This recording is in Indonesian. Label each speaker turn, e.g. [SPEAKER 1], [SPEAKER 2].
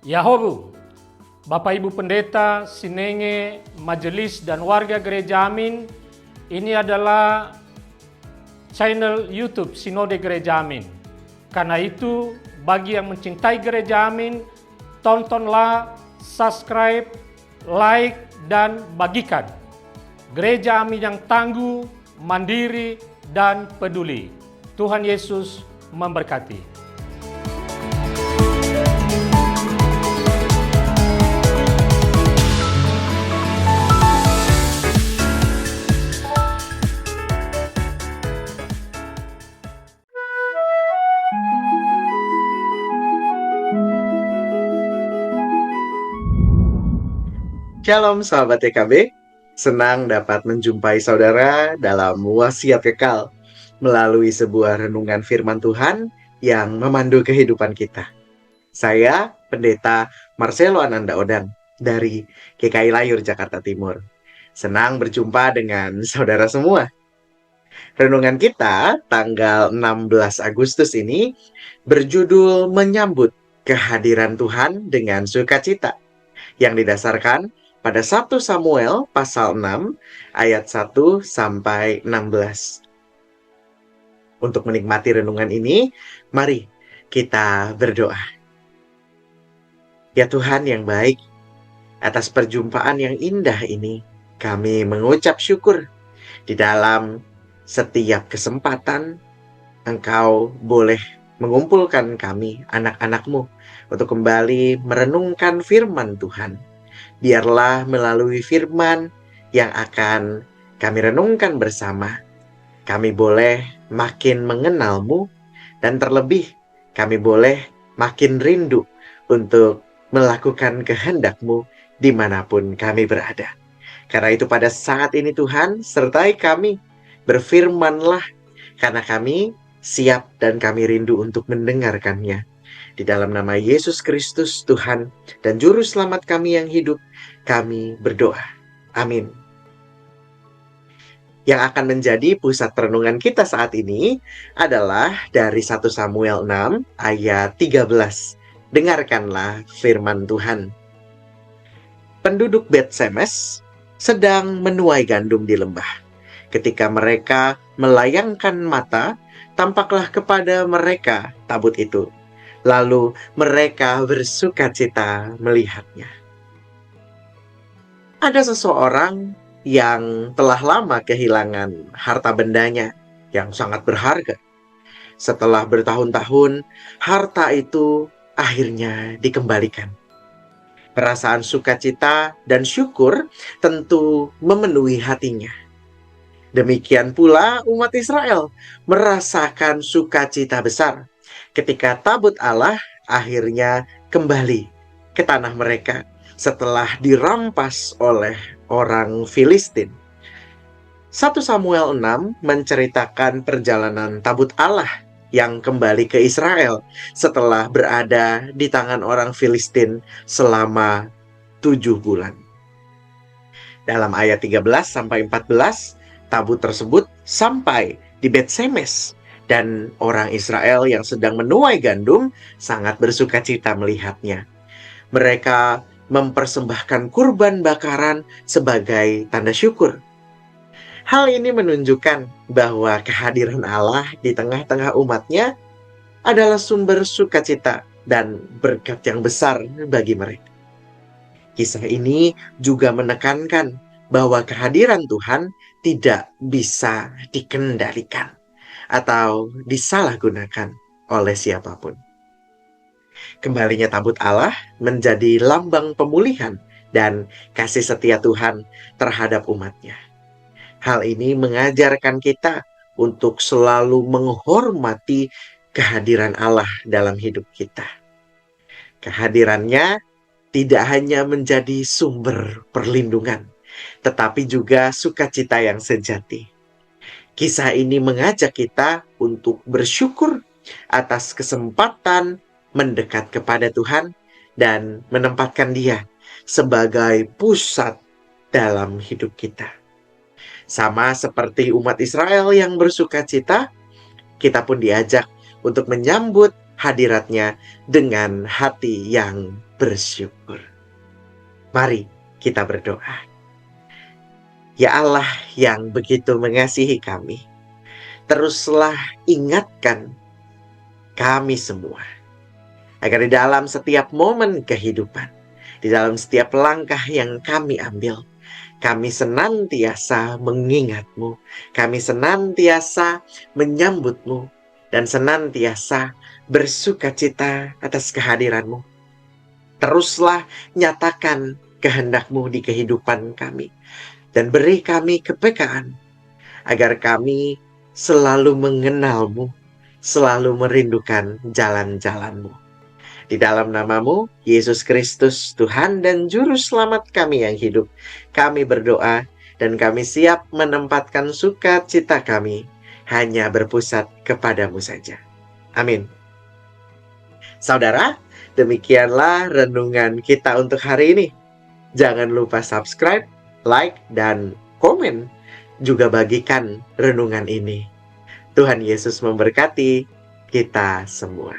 [SPEAKER 1] Yahobu, Bapak Ibu Pendeta, Sinenge, Majelis dan warga Gereja Amin, ini adalah channel YouTube Sinode Gereja Amin. Karena itu, bagi yang mencintai Gereja Amin, tontonlah, subscribe, like, dan bagikan. Gereja Amin yang tangguh, mandiri, dan peduli. Tuhan Yesus memberkati.
[SPEAKER 2] Shalom sahabat TKB, senang dapat menjumpai saudara dalam wasiat kekal melalui sebuah renungan firman Tuhan yang memandu kehidupan kita. Saya Pendeta Marcelo Ananda Odang dari GKI Layur, Jakarta Timur. Senang berjumpa dengan saudara semua. Renungan kita tanggal 16 Agustus ini berjudul Menyambut Kehadiran Tuhan dengan Sukacita, yang didasarkan pada 1 Samuel pasal 6 ayat 1 sampai 16. Untuk menikmati renungan ini, mari kita berdoa. Ya Tuhan yang baik, atas perjumpaan yang indah ini, kami mengucap syukur. Di dalam setiap kesempatan, Engkau boleh mengumpulkan kami, anak-anak-Mu, untuk kembali merenungkan firman Tuhan. Biarlah melalui firman yang akan kami renungkan bersama, kami boleh makin mengenal-Mu, dan terlebih kami boleh makin rindu untuk melakukan kehendak-Mu dimanapun kami berada. Karena itu pada saat ini Tuhan, sertai kami, berfirman-Lah, karena kami siap dan kami rindu untuk mendengarkannya. Di dalam nama Yesus Kristus Tuhan dan Juru Selamat kami yang hidup, kami berdoa. Amin. Yang akan menjadi pusat renungan kita saat ini adalah dari 1 Samuel 6 ayat 13. Dengarkanlah firman Tuhan. Penduduk Bet-Semes sedang menuai gandum di lembah. Ketika mereka melayangkan mata, tampaklah kepada mereka tabut itu. Lalu mereka bersukacita melihatnya. Ada seseorang yang telah lama kehilangan harta bendanya yang sangat berharga. Setelah bertahun-tahun, harta itu akhirnya dikembalikan. Perasaan sukacita dan syukur tentu memenuhi hatinya. Demikian pula umat Israel merasakan sukacita besar ketika tabut Allah akhirnya kembali ke tanah mereka setelah dirampas oleh orang Filistin. 1 Samuel 6 menceritakan perjalanan tabut Allah yang kembali ke Israel setelah berada di tangan orang Filistin selama 7 bulan. Dalam ayat 13-14, tabut tersebut sampai di Bet-Semes, dan orang Israel yang sedang menuai gandum sangat bersukacita melihatnya. Mereka mempersembahkan kurban bakaran sebagai tanda syukur. Hal ini menunjukkan bahwa kehadiran Allah di tengah-tengah umatnya adalah sumber sukacita dan berkat yang besar bagi mereka. Kisah ini juga menekankan bahwa kehadiran Tuhan tidak bisa dikendalikan atau disalahgunakan oleh siapapun. Kembalinya tabut Allah menjadi lambang pemulihan dan kasih setia Tuhan terhadap umatnya. Hal ini mengajarkan kita untuk selalu menghormati kehadiran Allah dalam hidup kita. Kehadirannya tidak hanya menjadi sumber perlindungan, tetapi juga sukacita yang sejati. Kisah ini mengajak kita untuk bersyukur atas kesempatan mendekat kepada Tuhan dan menempatkan Dia sebagai pusat dalam hidup kita. Sama seperti umat Israel yang bersukacita, kita pun diajak untuk menyambut hadiratnya dengan hati yang bersyukur. Mari kita berdoa. Ya Allah yang begitu mengasihi kami, teruslah ingatkan kami semua, agar di dalam setiap momen kehidupan, di dalam setiap langkah yang kami ambil, kami senantiasa mengingat-Mu, kami senantiasa menyambut-Mu, dan senantiasa bersukacita atas kehadiran-Mu. Teruslah nyatakan kehendak-Mu di kehidupan kami, dan beri kami kepekaan, agar kami selalu mengenal-Mu, selalu merindukan jalan-jalan-Mu. Di dalam nama-Mu, Yesus Kristus, Tuhan dan Juru Selamat kami yang hidup, kami berdoa dan kami siap menempatkan sukacita kami hanya berpusat kepadamu saja. Amin. Saudara, demikianlah renungan kita untuk hari ini. Jangan lupa subscribe, like, dan komen. Juga bagikan renungan ini. Tuhan Yesus memberkati kita semua.